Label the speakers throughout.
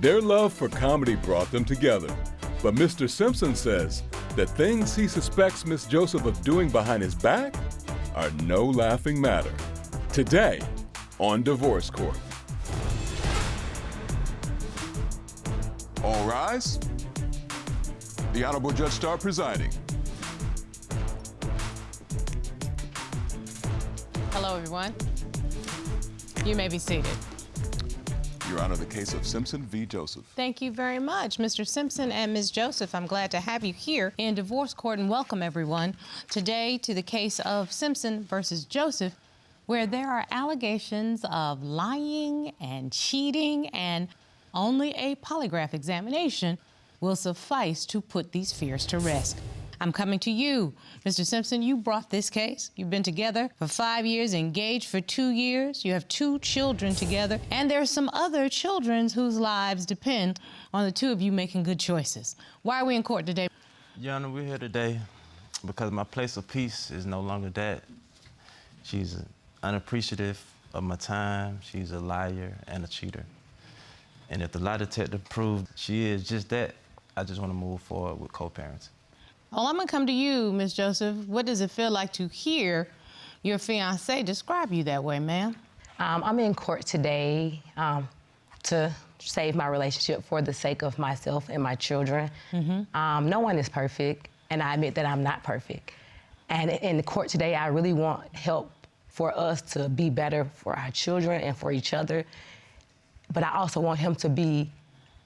Speaker 1: Their love for comedy brought them together, but Mr. Simpson says that things he suspects Miss Joseph of doing behind his back are no laughing matter. Today on Divorce Court. All rise. The Honorable Judge Starr presiding.
Speaker 2: Hello, everyone. You may be seated.
Speaker 1: Your Honor, the case of Simpson v. Joseph.
Speaker 2: Thank you very much, Mr. Simpson and Ms. Joseph. I'm glad to have you here in Divorce Court and welcome everyone today to the case of Simpson versus Joseph, where there are allegations of lying and cheating, and only a polygraph examination will suffice to put these fears to rest. I'm coming to you. Mr. Simpson, you brought this case. You've been together for 5 years, engaged for 2 years. You have 2 children together, and there are some other children whose lives depend on the 2 of you making good choices. Why are we in court today?
Speaker 3: Your Honor, we're here today because my place of peace is no longer that. She's unappreciative of my time. She's a liar and a cheater. And if the lie detector proved she is just that, I just want to move forward with co-parenting.
Speaker 2: Well, I'm gonna come to you, Ms. Joseph. What does it feel like to hear your fiancé describe you that way, ma'am?
Speaker 4: I'm in court today to save my relationship for the sake of myself and my children. No one is perfect, and I admit that I'm not perfect. And in the court today, I really want help for us to be better for our children and for each other. But I also want him to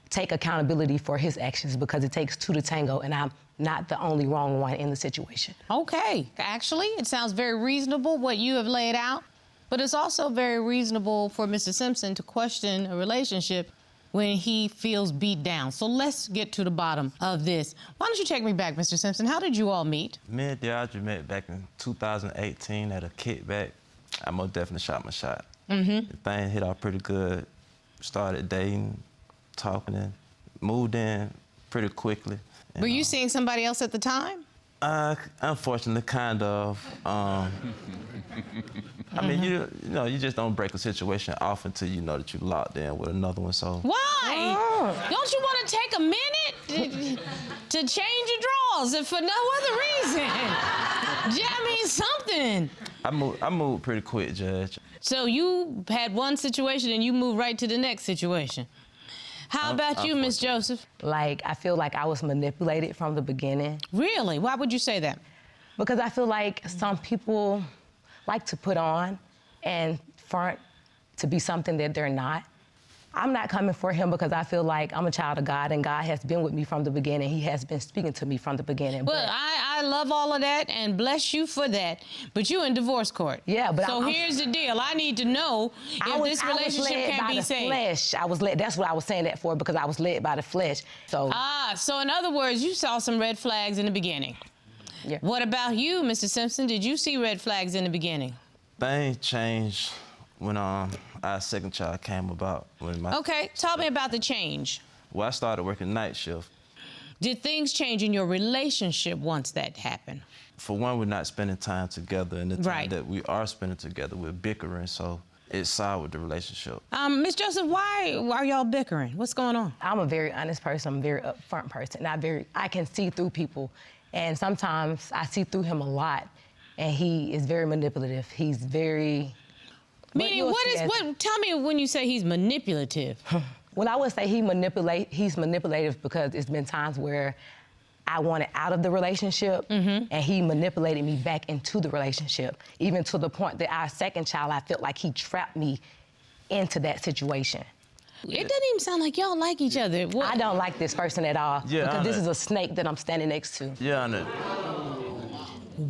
Speaker 4: take accountability for his actions, because it takes 2 to tango, and I'm not the only wrong one in the situation.
Speaker 2: Okay, actually, it sounds very reasonable what you have laid out, but it's also very reasonable for Mr. Simpson to question a relationship when he feels beat down. So let's get to the bottom of this. Why don't you take me back, Mr. Simpson? How did you all meet?
Speaker 3: Me and DeAndre met back in 2018 at a kickback. I most definitely shot my shot. The thing hit off pretty good. Started dating, talking, and moved in pretty quickly.
Speaker 2: Were you seeing somebody else at the time?
Speaker 3: Unfortunately, kind of. I mean, you know, you just don't break a situation off until you know that you're locked in with another one, so.
Speaker 2: Why? Don't you want to take a minute to change your drawers if for no other reason? I mean, something.
Speaker 3: I moved pretty quick, Judge.
Speaker 2: So you had one situation and you moved right to the next situation. How about you, Miss Joseph?
Speaker 4: Like, I feel like I was manipulated from the beginning.
Speaker 2: Really? Why would you say that?
Speaker 4: Because I feel like some people like to put on and front to be something that they're not. I'm not coming for him because I feel like I'm a child of God, and God has been with me from the beginning. He has been speaking to me from the beginning.
Speaker 2: Well, I love all of that and bless you for that, but you in divorce court.
Speaker 4: Yeah, but
Speaker 2: so here's the deal. I need to know if this relationship can be saved.
Speaker 4: Flesh. I was led. That's what I was saying that for, because I was led by the flesh. So.
Speaker 2: So in other words, you saw some red flags in the beginning.
Speaker 4: Yeah.
Speaker 2: What about you, Mr. Simpson? Did you see red flags in the beginning?
Speaker 3: Things changed when our second child came about.
Speaker 2: Okay, tell me about the change.
Speaker 3: Well, I started working night shift.
Speaker 2: Did things change in your relationship once that happened?
Speaker 3: For one, we're not spending time together, and the time that we are spending together, we're bickering, so it soured the relationship.
Speaker 2: Miss Joseph, why are y'all bickering? What's going on?
Speaker 4: I'm a very honest person. I'm a very upfront person. I can see through people, and sometimes I see through him a lot, and he is very manipulative. He's very...
Speaker 2: Meaning, tell me when you say he's manipulative.
Speaker 4: Well, I would say he's manipulative because it's been times where I wanted out of the relationship, and he manipulated me back into the relationship, even to the point that our second child, I felt like he trapped me into that situation.
Speaker 2: It doesn't even sound like y'all like each other. What?
Speaker 4: I don't like this person at all, because this is a snake that I'm standing next to.
Speaker 3: Yeah, I know.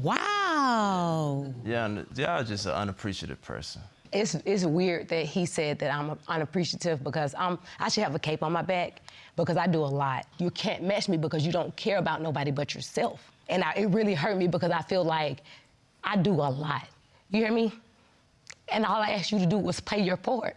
Speaker 2: Wow.
Speaker 3: Yeah, y'all just an unappreciative person.
Speaker 4: It's weird that he said that I'm unappreciative, because I should have a cape on my back, because I do a lot. You can't match me because you don't care about nobody but yourself. And it really hurt me, because I feel like I do a lot. You hear me? And all I asked you to do was pay your part.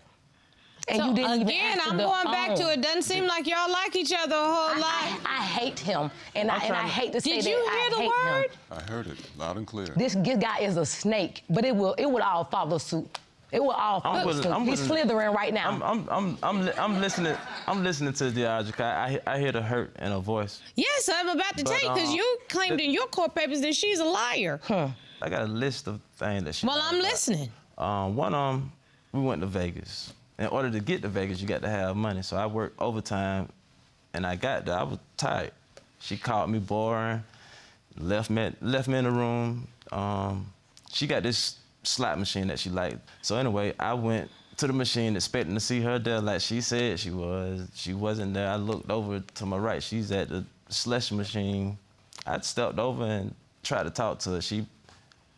Speaker 4: And
Speaker 2: so
Speaker 4: you didn't
Speaker 2: again,
Speaker 4: even
Speaker 2: I'm going back to it. Doesn't seem like y'all like each other a whole lot.
Speaker 4: I hate him, and I hate to say that.
Speaker 2: Did you hear the word?
Speaker 1: I heard it loud and clear.
Speaker 4: This guy is a snake, but it would all follow suit. It was awful. He's slithering right now.
Speaker 3: I'm listening. I'm listening to Deidre. I hear the hurt in her voice.
Speaker 2: Yes, I'm about to tell you, because you claimed in your court papers that she's a liar.
Speaker 3: I got a list of things that she.
Speaker 2: Well, I'm listening.
Speaker 3: One, we went to Vegas. In order to get to Vegas, you got to have money. So I worked overtime, and I got there. I was tired. She called me boring, left me in the room. She got this slot machine that she liked. So anyway, I went to the machine expecting to see her there like she said she was. She wasn't there. I looked over to my right. She's at the slush machine. I stepped over and tried to talk to her. She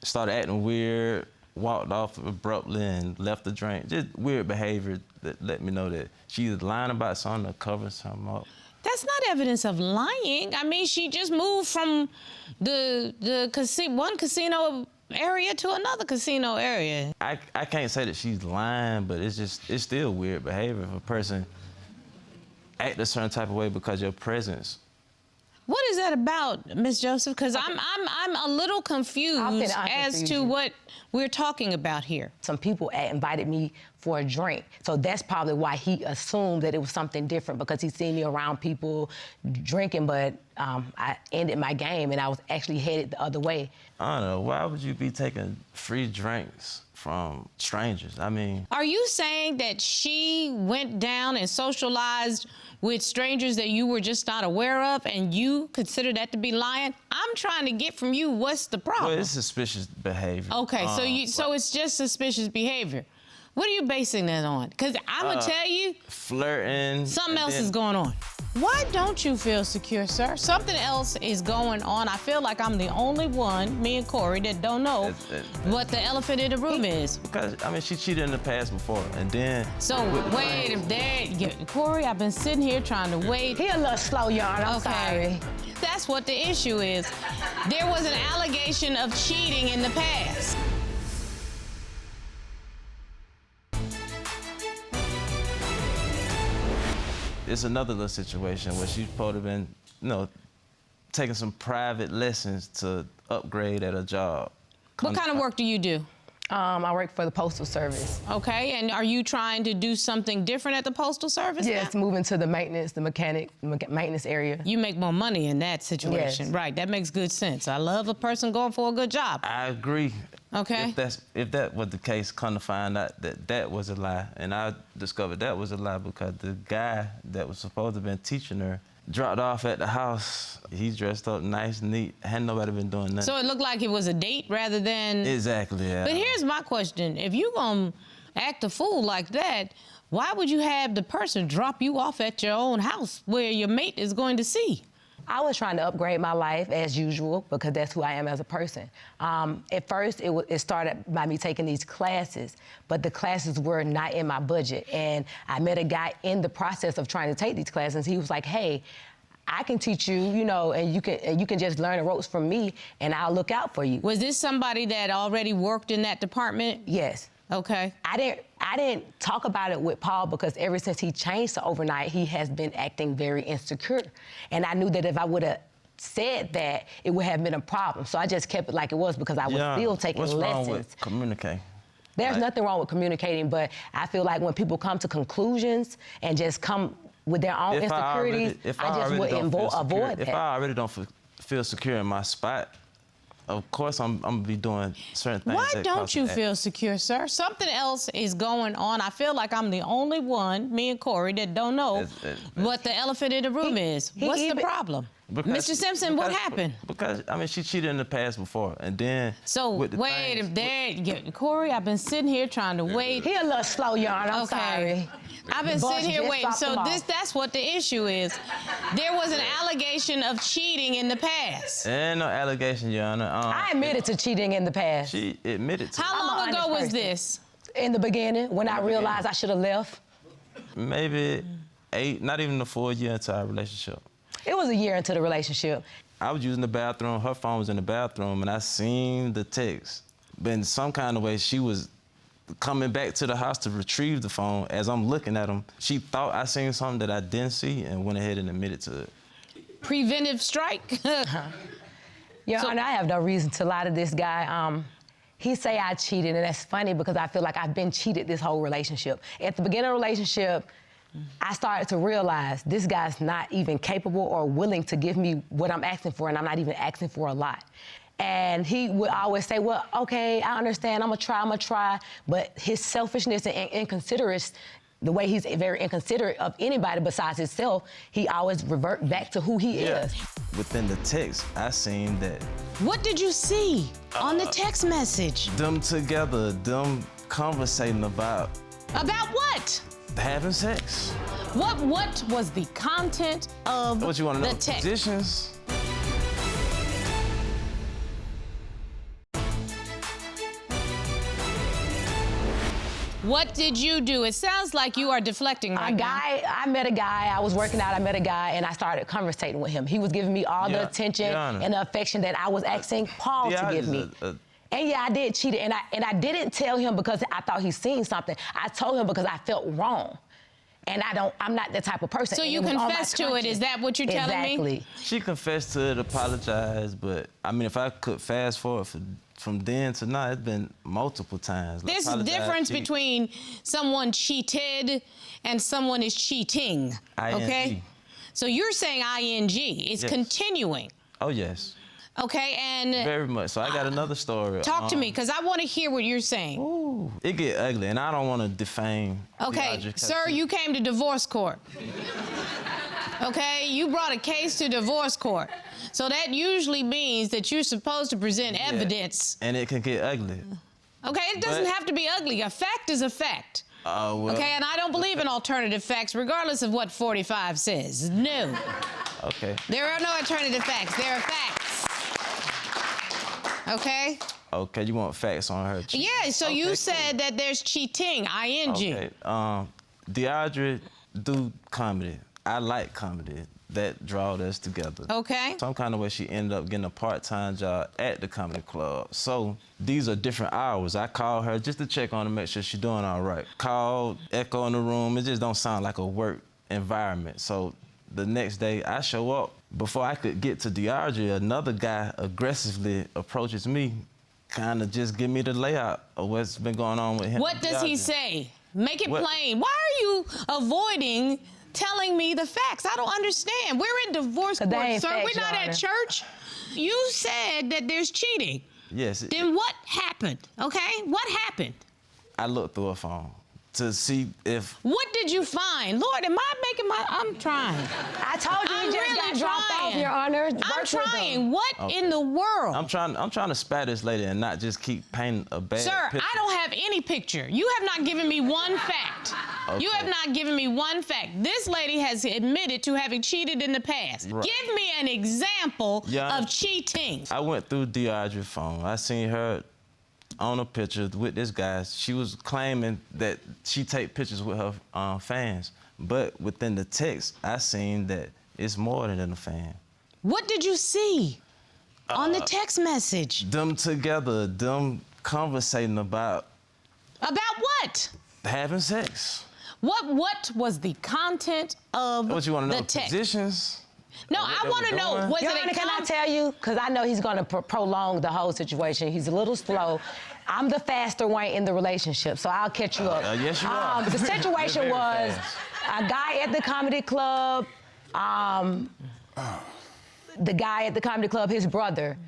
Speaker 3: started acting weird, walked off abruptly and left the drink. Just weird behavior that let me know that she was lying about something or covering something up.
Speaker 2: That's not evidence of lying. I mean, she just moved from the one casino area to another casino area.
Speaker 3: I can't say that she's lying, but it's still weird behavior if a person act a certain type of way because your presence.
Speaker 2: What is that about, Ms. Joseph? Because I'm a little confused as to what we're talking about here.
Speaker 4: Some people invited me for a drink, so that's probably why he assumed that it was something different, because he seen me around people drinking, but I ended my game and I was actually headed the other way.
Speaker 3: I don't know, why would you be taking free drinks from strangers? I mean...
Speaker 2: Are you saying that she went down and socialized with strangers that you were just not aware of, and you consider that to be lying? I'm trying to get from you, what's the problem?
Speaker 3: Well, it's suspicious behavior.
Speaker 2: Okay, so it's just suspicious behavior. What are you basing that on? Because I'm gonna tell you,
Speaker 3: flirting.
Speaker 2: Something else is going on. Why don't you feel secure, sir? Something else is going on. I feel like I'm the only one, me and Corey, that don't know what the elephant in the room is.
Speaker 3: Because, I mean, she cheated in the past before, and then...
Speaker 2: So, wait, Corey, I've been sitting here trying to wait.
Speaker 4: He a little slow, yarn, I'm sorry.
Speaker 2: That's what the issue is. There was an allegation of cheating in the past.
Speaker 3: It's another little situation where she's supposed to have been, taking some private lessons to upgrade at a job.
Speaker 2: What kind of work do you do?
Speaker 4: I work for the Postal Service.
Speaker 2: Okay, and are you trying to do something different at the Postal Service?
Speaker 4: Yes, moving to the maintenance area.
Speaker 2: You make more money in that situation.
Speaker 4: Yes.
Speaker 2: Right, that makes good sense. I love a person going for a good job.
Speaker 3: I agree.
Speaker 2: Okay.
Speaker 3: If that was the case, come to find out that was a lie. And I discovered that was a lie because the guy that was supposed to have been teaching her dropped off at the house. He dressed up nice, neat. Hadn't nobody been doing nothing.
Speaker 2: So it looked like it was a date rather than...
Speaker 3: Exactly, yeah.
Speaker 2: But here's my question. If you gonna act a fool like that, why would you have the person drop you off at your own house where your mate is going to see?
Speaker 4: I was trying to upgrade my life as usual because that's who I am as a person. At first, it started by me taking these classes, but the classes were not in my budget. And I met a guy in the process of trying to take these classes. He was like, hey, I can teach you, and you can just learn the ropes from me, and I'll look out for you.
Speaker 2: Was this somebody that already worked in that department?
Speaker 4: Yes.
Speaker 2: Okay.
Speaker 4: I didn't talk about it with Paul because ever since he changed to overnight, he has been acting very insecure. And I knew that if I would have said that, it would have been a problem. So I just kept it like it was because I was still taking lessons.
Speaker 3: What's wrong with communicating?
Speaker 4: There's nothing wrong with communicating, but I feel like when people come to conclusions and just come with their own insecurities, I just wouldn't avoid that.
Speaker 3: If I already don't feel secure in my spot, of course, I'm gonna be doing certain things.
Speaker 2: Why don't you feel secure, sir? Something else is going on. I feel like I'm the only one, me and Corey, that don't know what the elephant in the room is. What's the problem? Mr. Simpson, what happened?
Speaker 3: Because, I mean, she cheated in the past before, and then...
Speaker 2: So, Corey, I've been sitting here trying to wait.
Speaker 4: He a little slow, yarn, I'm sorry.
Speaker 2: I've been sitting here waiting, so that's what the issue is. There was an allegation of cheating in the past.
Speaker 3: Ain't no allegation, Your Honor.
Speaker 4: I admitted to cheating in the past.
Speaker 3: She admitted to it.
Speaker 2: How long ago was this?
Speaker 4: In the beginning, when I realized I should have left.
Speaker 3: Maybe 8, not even a full year into our relationship.
Speaker 4: It was a year into the relationship.
Speaker 3: I was using the bathroom, her phone was in the bathroom, and I seen the text. But in some kind of way, she was coming back to the house to retrieve the phone. As I'm looking at him, she thought I seen something that I didn't see and went ahead and admitted to it.
Speaker 2: Preventive strike?
Speaker 4: Your Honor, I have no reason to lie to this guy. He say I cheated, and that's funny because I feel like I've been cheated this whole relationship. At the beginning of the relationship, I started to realize this guy's not even capable or willing to give me what I'm asking for, and I'm not even asking for a lot. And he would always say, well, okay, I understand, I'm gonna try. But his selfishness and inconsiderate, the way he's very inconsiderate of anybody besides himself, he always revert back to who he is.
Speaker 3: Within the text, I seen that.
Speaker 2: What did you see on the text message?
Speaker 3: Them together, them conversating about
Speaker 2: About what?
Speaker 3: having sex.
Speaker 2: What was the content of
Speaker 3: What you want to know?
Speaker 2: the text?
Speaker 3: Positions?
Speaker 2: What did you do? It sounds like you are deflecting right now.
Speaker 4: I met a guy, I was working out, I met a guy, and I started conversating with him. He was giving me all the attention and the affection that I was asking Paul to give me. And yeah, I did cheat, and I didn't tell him because I thought he'd seen something. I told him because I felt wrong. And I'm not that type of person.
Speaker 2: So you confessed to it, is that what you're telling me?
Speaker 4: Exactly.
Speaker 3: She confessed to it, apologized, but I mean, if I could fast forward from then to now, it's been multiple times.
Speaker 2: There's a difference between someone cheated and someone is cheating, okay?
Speaker 3: ING.
Speaker 2: So you're saying ING, it's continuing.
Speaker 3: Oh, yes.
Speaker 2: Okay, and
Speaker 3: Very much. So I got another story.
Speaker 2: talk to me, because I want to hear what you're saying.
Speaker 3: Ooh, it get ugly, and I don't want to defame.
Speaker 2: Okay, sir, you came to divorce court. Okay, you brought a case to divorce court. So that usually means that you're supposed to present evidence.
Speaker 3: And it can get ugly.
Speaker 2: Okay, it doesn't have to be ugly. A fact is a fact.
Speaker 3: Well,
Speaker 2: Okay, and I don't believe in alternative facts, regardless of what 45 says. No.
Speaker 3: Okay.
Speaker 2: There are no alternative facts. There are facts. Okay?
Speaker 3: Okay, you want facts on her?
Speaker 2: Yeah, so you said that there's cheating, ING.
Speaker 3: Okay. Deidre do comedy. I like comedy. That drawed us together.
Speaker 2: Okay.
Speaker 3: Some kind of way she ended up getting a part-time job at the comedy club. So these are different hours. I called her just to check on her, make sure she's doing all right. Called, echo in the room. It just don't sound like a work environment. So the next day I show up. Before I could get to Deidre, another guy aggressively approaches me, kind of just give me the layout of what's been going on with him.
Speaker 2: What does he say? Make it plain. Why are you avoiding telling me the facts? I don't understand. We're in divorce court, sir. We're not at church. You said that there's cheating.
Speaker 3: Yes.
Speaker 2: Then what happened, okay? What happened?
Speaker 3: I looked through her phone to see if...
Speaker 2: What did you find? Lord, am I making my... I'm trying.
Speaker 4: I told you
Speaker 2: I'm
Speaker 4: just
Speaker 2: really
Speaker 4: got dropped off, Your Honor.
Speaker 2: I'm trying. What in the world?
Speaker 3: I'm trying to spare this lady and not just keep painting a bad picture.
Speaker 2: Sir, I don't have any picture. You have not given me one fact.
Speaker 3: Okay.
Speaker 2: You have not given me one fact. This lady has admitted to having cheated in the past.
Speaker 3: Right.
Speaker 2: Give me an example of cheating.
Speaker 3: I went through Deidre's phone. I seen her on a picture with this guy. She was claiming that she take pictures with her fans. But within the text, I seen that it's more than a fan.
Speaker 2: What did you see on the text message?
Speaker 3: Them together, them conversating about...
Speaker 2: About what?
Speaker 3: Having sex.
Speaker 2: What was the content of
Speaker 3: What you want to know?
Speaker 2: the text?
Speaker 3: Positions?
Speaker 2: No, I want to know, was
Speaker 4: Your
Speaker 2: it
Speaker 4: Honor,
Speaker 2: a
Speaker 4: can I tell you? Because I know he's going to prolong the whole situation. He's a little slow. I'm the faster one in the relationship, so I'll catch you up.
Speaker 3: Yes, you are.
Speaker 4: The situation was a guy at the comedy club, the guy at the comedy club, his brother,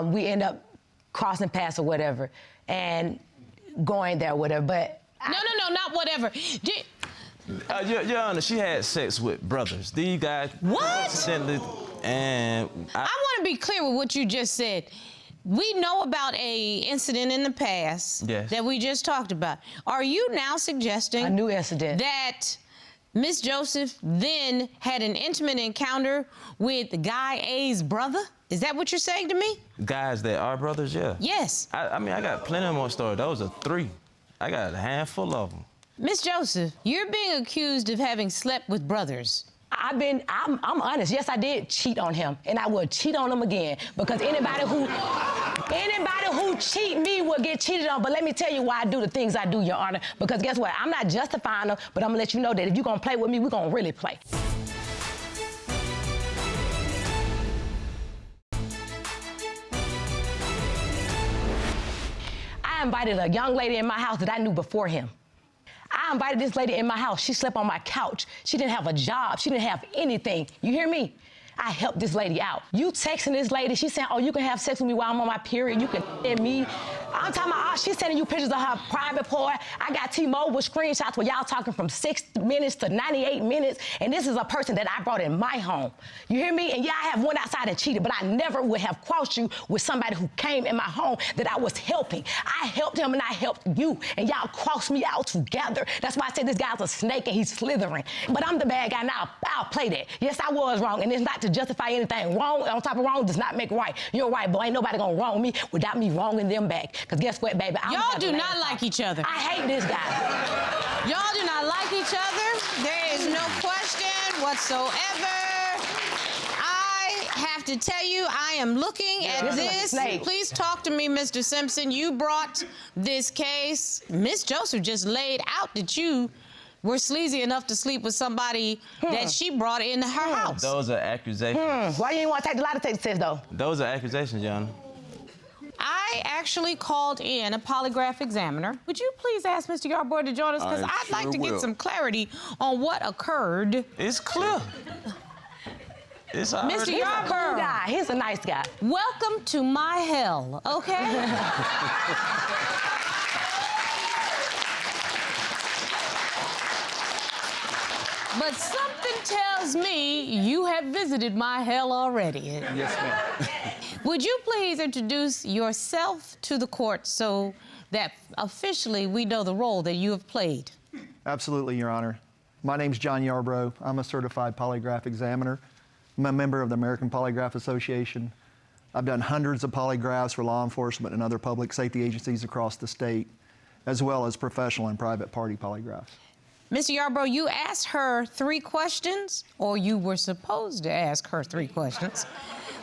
Speaker 4: we end up crossing paths or whatever, and going there or whatever, but...
Speaker 2: No, not whatever.
Speaker 3: Your Honor, she had sex with brothers. These guys...
Speaker 2: What?
Speaker 3: And
Speaker 2: I want to be clear with what you just said. We know about a incident in the past that we just talked about. Are you now suggesting...
Speaker 4: A new incident.
Speaker 2: ...that Miss Joseph then had an intimate encounter with Guy A's brother? Is that what you're saying to me?
Speaker 3: Guys that are brothers, yeah.
Speaker 2: Yes.
Speaker 3: I mean, I got plenty more stories. Those are 3. I got a handful of them.
Speaker 2: Miss Joseph, you're being accused of having slept with brothers.
Speaker 4: I'm honest. Yes, I did cheat on him, and I will cheat on him again, because anybody who cheat me will get cheated on. But let me tell you why I do the things I do, Your Honor, because guess what? I'm not justifying them, but I'm gonna let you know that if you're gonna play with me, we're gonna really play. invited a young lady in my house that I knew before him. I invited this lady in my house. She slept on my couch. She didn't have a job. She didn't have anything. You hear me? I helped this lady out. You texting this lady, she's saying, oh, you can have sex with me while I'm on my period. You can at me. I'm talking about, she's sending you pictures of her private part. I got T-Mobile screenshots where y'all talking from 6 minutes to 98 minutes, and this is a person that I brought in my home. You hear me? And yeah, I have went outside and cheated, but I never would have crossed you with somebody who came in my home that I was helping. I helped him and I helped you, and y'all crossed me out together. That's why I said this guy's a snake and he's slithering. But I'm the bad guy now. I'll play that. Yes, I was wrong, and it's not to justify anything. Wrong on top of wrong does not make right. You're right, boy. Ain't nobody gonna wrong me without me wronging them back. Because guess what, baby?
Speaker 2: Y'all do not like each other.
Speaker 4: I hate this guy.
Speaker 2: Y'all do not like each other. There is no question whatsoever. I have to tell you, I am looking at this. Please talk to me, Mr. Simpson. You brought this case. Miss Joseph just laid out that you were sleazy enough to sleep with somebody that she brought into her house.
Speaker 3: Those are accusations.
Speaker 4: Why you ain't want to take the lie detector test, though?
Speaker 3: Those are accusations, Your Honor.
Speaker 2: I actually called in a polygraph examiner. Would you please ask Mr. Yarbrough to join us? Because I'd like to get some clarity on what occurred.
Speaker 3: It's clear. It's already.
Speaker 2: Mr.
Speaker 4: He's a
Speaker 2: Yarbrough.
Speaker 4: cool guy. He's a nice guy.
Speaker 2: Welcome to my hell, okay? But something tells me you have visited my hell already.
Speaker 5: Yes, ma'am.
Speaker 2: Would you please introduce yourself to the court so that officially we know the role that you have played?
Speaker 5: Absolutely, Your Honor. My name's John Yarbrough. I'm a certified polygraph examiner. I'm a member of the American Polygraph Association. I've done hundreds of polygraphs for law enforcement and other public safety agencies across the state, as well as professional and private party polygraphs.
Speaker 2: Mr. Yarbrough, you asked her 3 questions, or you were supposed to ask her 3 questions.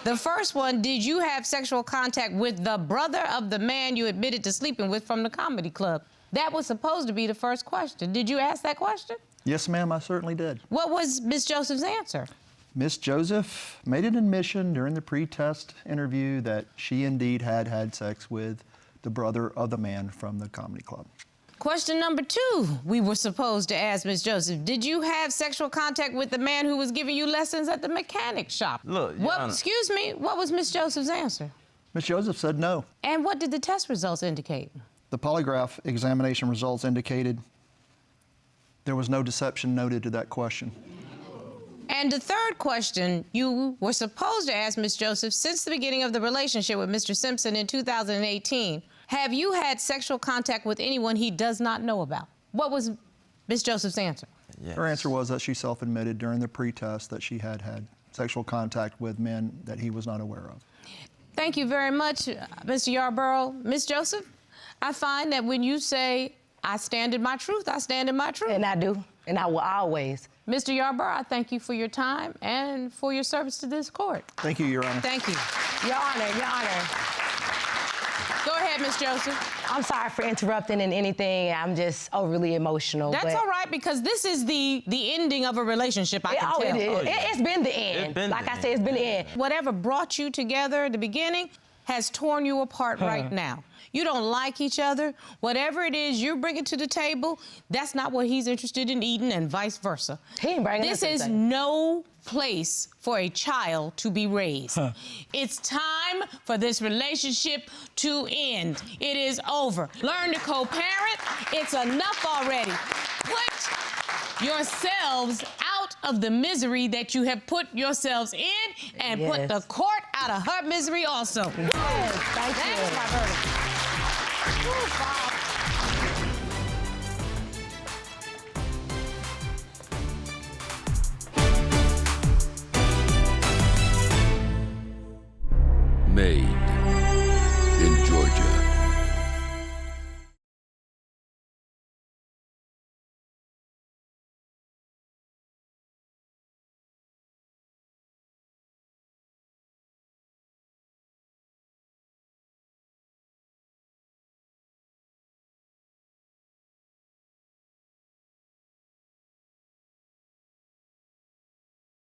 Speaker 2: The first one, did you have sexual contact with the brother of the man you admitted to sleeping with from the comedy club? That was supposed to be the first question. Did you ask that question?
Speaker 5: Yes, ma'am, I certainly did.
Speaker 2: What was Miss Joseph's answer?
Speaker 5: Miss Joseph made an admission during the pre-test interview that she indeed had had sex with the brother of the man from the comedy club.
Speaker 2: Question number 2, we were supposed to ask Miss Joseph. Did you have sexual contact with the man who was giving you lessons at the mechanic shop?
Speaker 3: Look,
Speaker 2: excuse me, what was Miss Joseph's answer?
Speaker 5: Miss Joseph said no.
Speaker 2: And what did the test results indicate?
Speaker 5: The polygraph examination results indicated there was no deception noted to that question.
Speaker 2: And the third question you were supposed to ask Miss Joseph since the beginning of the relationship with Mr. Simpson in 2018. Have you had sexual contact with anyone he does not know about? What was Miss Joseph's answer?
Speaker 3: Yes.
Speaker 5: Her answer was that she self-admitted during the pre-test that she had had sexual contact with men that he was not aware of.
Speaker 2: Thank you very much, Mr. Yarbrough. Miss Joseph, I find that when you say, I stand in my truth, I stand in my truth.
Speaker 4: And I do, and I will always.
Speaker 2: Mr. Yarbrough, I thank you for your time and for your service to this court.
Speaker 5: Thank you, Your Honor.
Speaker 2: Thank you.
Speaker 4: Your Honor, Your Honor.
Speaker 2: Go ahead, Miss Joseph.
Speaker 4: I'm sorry for interrupting and anything. I'm just overly emotional.
Speaker 2: That's all right, because this is the ending of a relationship, I can tell.
Speaker 4: It is.
Speaker 3: Oh, yeah.
Speaker 4: It's been the end. Like I said, it's been the end.
Speaker 2: Whatever brought you together at the beginning has torn you apart right now. You don't like each other. Whatever it is you're bringing to the table, that's not what he's interested in eating, and vice versa.
Speaker 4: He ain't bringing
Speaker 2: This
Speaker 4: us
Speaker 2: is
Speaker 4: anything.
Speaker 2: no place for a child to be raised. It's time for this relationship to end. It is over. Learn to co-parent. It's enough already. Put yourselves out of the misery that you have put yourselves in, and put the court out of her misery also.
Speaker 4: Yes, thank you.
Speaker 2: That's my verdict. Ooh, Bob.